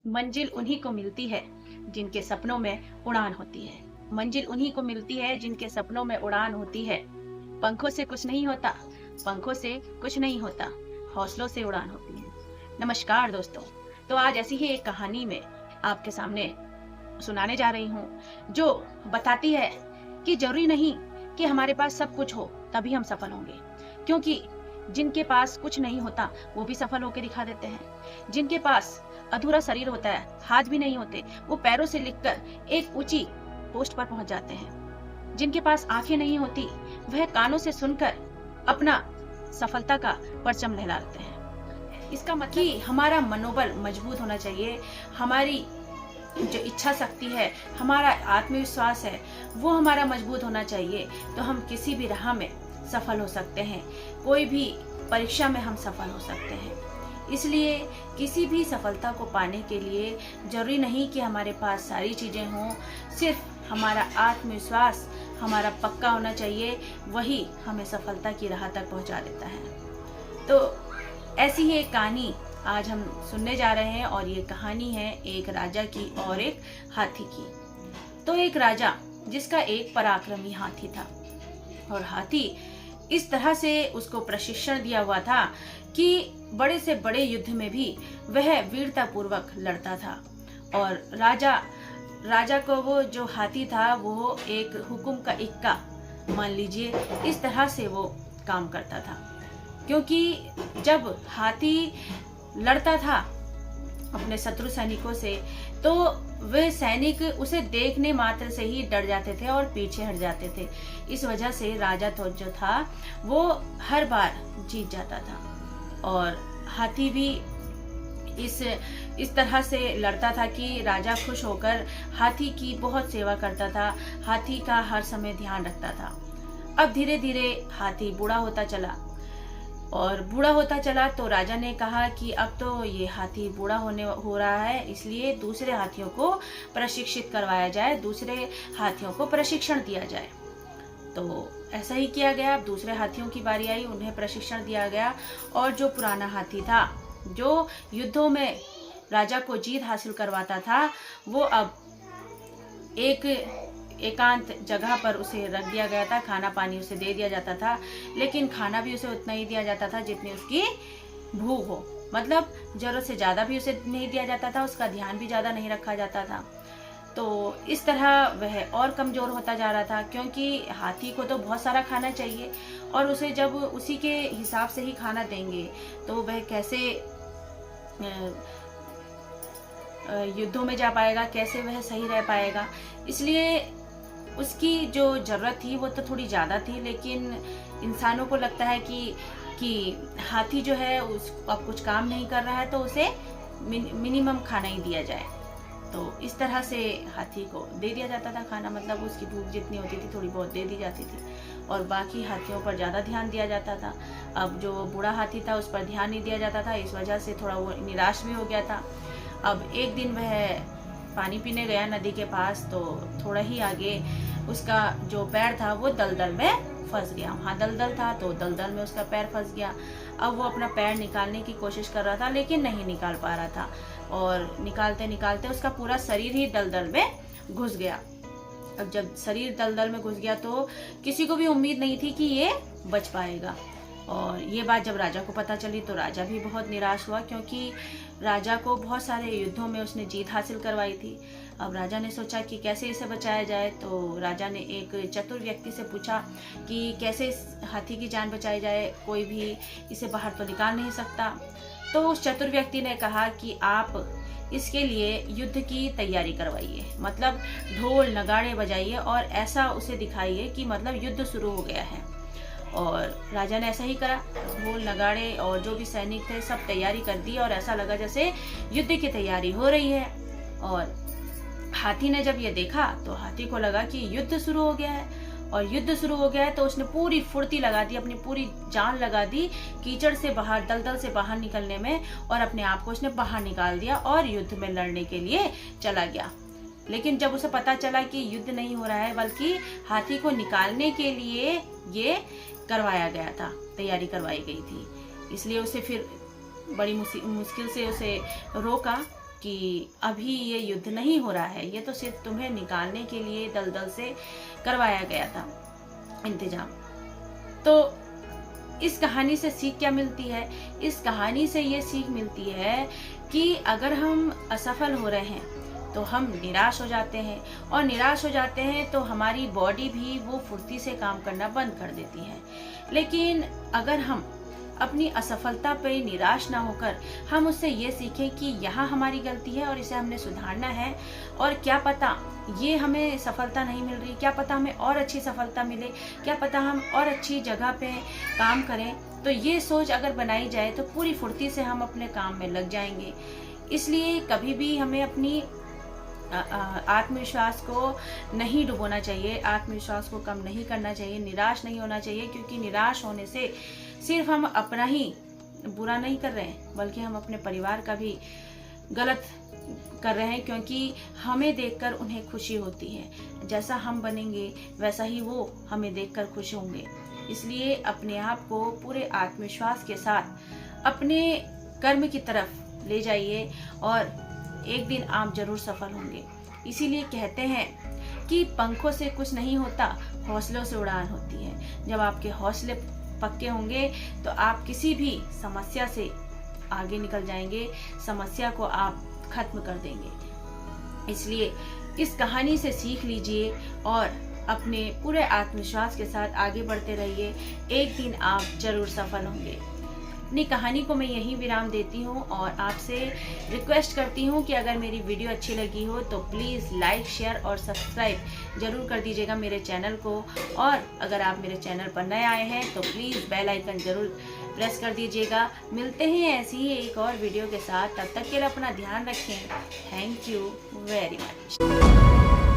मंजिल उन्हीं को मिलती है जिनके सपनों में उड़ान होती है। मंजिल उन्हीं को मिलती है जिनके सपनों में उड़ान होती है। पंखों से कुछ नहीं होता, पंखों से कुछ नहीं होता, हौसलों से उड़ान होती है। नमस्कार दोस्तों, तो आज ऐसी ही एक कहानी में आपके सामने सुनाने जा रही हूँ, जो बताती है कि जरूरी नहीं कि हमारे पास सब कुछ हो तभी हम सफल होंगे। क्योंकि जिनके पास कुछ नहीं होता वो भी सफल होकर दिखा देते हैं। जिनके पास अधूरा शरीर होता है, हाथ भी नहीं होते, वो पैरों से लिखकर एक ऊंची पोस्ट पर पहुंच जाते हैं। जिनके पास आंखें नहीं होती, वह कानों से सुनकर अपना सफलता का परचम लहराते हैं। इसका मतलब कि हमारा मनोबल मजबूत होना चाहिए, हमारी जो इच्छा शक्ति है, हमारा आत्मविश्वास है, वो हमारा मजबूत होना चाहिए, तो हम किसी भी राह में सफल हो सकते हैं। कोई भी परीक्षा में हम सफल हो सकते हैं। इसलिए किसी भी सफलता को पाने के लिए जरूरी नहीं कि हमारे पास सारी चीजें हों, सिर्फ हमारा आत्मविश्वास हमारा पक्का होना चाहिए, वही हमें सफलता की राह तक पहुंचा देता है। तो ऐसी ही एक कहानी आज हम सुनने जा रहे हैं, और ये कहानी है एक राजा की और एक हाथी की। तो एक राजा जिसका एक पराक्रमी हाथी था, और हाथी इस तरह से उसको प्रशिक्षण दिया हुआ था कि बड़े से बड़े युद्ध में भी वह वीरता पूर्वक लड़ता था। और राजा को वो जो हाथी था वो एक हुक्म का इक्का मान लीजिए, इस तरह से वो काम करता था। क्योंकि जब हाथी लड़ता था अपने शत्रु सैनिकों से, तो वे सैनिक उसे देखने मात्र से ही डर जाते थे और पीछे हट जाते थे। इस वजह से राजा तो जो था वो हर बार जीत जाता था। और हाथी भी इस तरह से लड़ता था कि राजा खुश होकर हाथी की बहुत सेवा करता था, हाथी का हर समय ध्यान रखता था। अब धीरे धीरे हाथी बूढ़ा होता चला, और बूढ़ा होता चला तो राजा ने कहा कि अब तो ये हाथी बूढ़ा हो रहा है, इसलिए दूसरे हाथियों को प्रशिक्षित करवाया जाए, दूसरे हाथियों को प्रशिक्षण दिया जाए। तो ऐसा ही किया गया। अब दूसरे हाथियों की बारी आई, उन्हें प्रशिक्षण दिया गया। और जो पुराना हाथी था, जो युद्धों में राजा को जीत हासिल करवाता था, वो अब एक एकांत जगह पर उसे रख दिया गया था। खाना पानी उसे दे दिया जाता था, लेकिन खाना भी उसे उतना ही दिया जाता था जितनी उसकी भूख हो। मतलब जरूरत से ज्यादा भी उसे नहीं दिया जाता था, उसका ध्यान भी ज्यादा नहीं रखा जाता था। तो इस तरह वह और कमजोर होता जा रहा था, क्योंकि हाथी को तो बहुत सारा खाना चाहिए, और उसे जब उसी के हिसाब से ही खाना देंगे तो वह कैसे युद्धों में जा पाएगा, कैसे वह सही रह पाएगा। इसलिए उसकी जो जरूरत थी वो तो थोड़ी ज्यादा थी, लेकिन इंसानों को लगता है कि हाथी जो है उस अब कुछ काम नहीं कर रहा है, तो उसे मिनिमम खाना ही दिया जाए। तो इस तरह से हाथी को दे दिया जाता था खाना, मतलब उसकी भूख जितनी होती थी थोड़ी बहुत दे दी जाती थी, और बाकी हाथियों पर ज़्यादा ध्यान दिया जाता था। अब जो बूढ़ा हाथी था उस पर ध्यान नहीं दिया जाता था, इस वजह से थोड़ा वो निराश भी हो गया था। अब एक दिन वह पानी पीने गया नदी के पास, तो थोड़ा ही आगे उसका जो पैर था वो दलदल में फंस गया। वहाँ दलदल था तो दलदल में उसका पैर फंस गया। अब वो अपना पैर निकालने की कोशिश कर रहा था, लेकिन नहीं निकाल पा रहा था, और निकालते निकालते उसका पूरा शरीर ही दलदल में घुस गया। अब जब शरीर दलदल में घुस गया तो किसी को भी उम्मीद नहीं थी कि ये बच पाएगा। और ये बात जब राजा को पता चली तो राजा भी बहुत निराश हुआ, क्योंकि राजा को बहुत सारे युद्धों में उसने जीत हासिल करवाई थी। अब राजा ने सोचा कि कैसे इसे बचाया जाए। तो राजा ने एक चतुर व्यक्ति से पूछा कि कैसे इस हाथी की जान बचाई जाए, कोई भी इसे बाहर तो निकाल नहीं सकता। तो उस चतुर व्यक्ति ने कहा कि आप इसके लिए युद्ध की तैयारी करवाइए, मतलब ढोल नगाड़े बजाइए और ऐसा उसे दिखाइए कि मतलब युद्ध शुरू हो गया है। और राजा ने ऐसा ही करा। ढोल नगाड़े और जो भी सैनिक थे सब तैयारी कर दी, और ऐसा लगा जैसे युद्ध की तैयारी हो रही है। और हाथी ने जब ये देखा तो हाथी को लगा कि युद्ध शुरू हो गया है, और युद्ध शुरू हो गया है तो उसने पूरी फुर्ती लगा दी, अपनी पूरी जान लगा दी कीचड़ से बाहर, दलदल से बाहर निकलने में, और अपने आप को उसने बाहर निकाल दिया और युद्ध में लड़ने के लिए चला गया। लेकिन जब उसे पता चला कि युद्ध नहीं हो रहा है बल्कि हाथी को निकालने के लिए ये करवाया गया था, तैयारी करवाई गई थी, इसलिए उसे फिर बड़ी मुश्किल से उसे रोका कि अभी ये युद्ध नहीं हो रहा है, ये तो सिर्फ तुम्हें निकालने के लिए दलदल से करवाया गया था इंतजाम। तो इस कहानी से सीख क्या मिलती है? इस कहानी से ये सीख मिलती है कि अगर हम असफल हो रहे हैं तो हम निराश हो जाते हैं, और निराश हो जाते हैं तो हमारी बॉडी भी वो फुर्ती से काम करना बंद कर देती है। लेकिन अगर हम अपनी असफलता पे निराश ना होकर हम उससे ये सीखें कि यहाँ हमारी गलती है और इसे हमने सुधारना है, और क्या पता ये हमें सफलता नहीं मिल रही, क्या पता हमें और अच्छी सफलता मिले, क्या पता हम और अच्छी जगह पे काम करें, तो ये सोच अगर बनाई जाए तो पूरी फुर्ती से हम अपने काम में लग जाएंगे। इसलिए कभी भी हमें अपनी आत्मविश्वास को नहीं डुबोना चाहिए, आत्मविश्वास को कम नहीं करना चाहिए, निराश नहीं होना चाहिए, क्योंकि निराश होने से सिर्फ हम अपना ही बुरा नहीं कर रहे हैं बल्कि हम अपने परिवार का भी गलत कर रहे हैं, क्योंकि हमें देखकर उन्हें खुशी होती है। जैसा हम बनेंगे वैसा ही वो हमें देखकर खुश होंगे। इसलिए अपने आप को पूरे आत्मविश्वास के साथ अपने कर्म की तरफ ले जाइए और एक दिन आप जरूर सफल होंगे। इसीलिए कहते हैं कि पंखों से कुछ नहीं होता, हौसलों से उड़ान होती है। जब आपके हौसले पक्के होंगे तो आप किसी भी समस्या से आगे निकल जाएंगे, समस्या को आप खत्म कर देंगे। इसलिए इस कहानी से सीख लीजिए और अपने पूरे आत्मविश्वास के साथ आगे बढ़ते रहिए, एक दिन आप जरूर सफल होंगे। अपनी कहानी को मैं यहीं विराम देती हूँ और आपसे रिक्वेस्ट करती हूँ कि अगर मेरी वीडियो अच्छी लगी हो तो प्लीज़ लाइक, शेयर और सब्सक्राइब जरूर कर दीजिएगा मेरे चैनल को। और अगर आप मेरे चैनल पर नए आए हैं तो प्लीज़ बेल आइकन जरूर प्रेस कर दीजिएगा। मिलते हैं ऐसी ही एक और वीडियो के साथ, तब तक के लिए अपना ध्यान रखें। Thank you very much.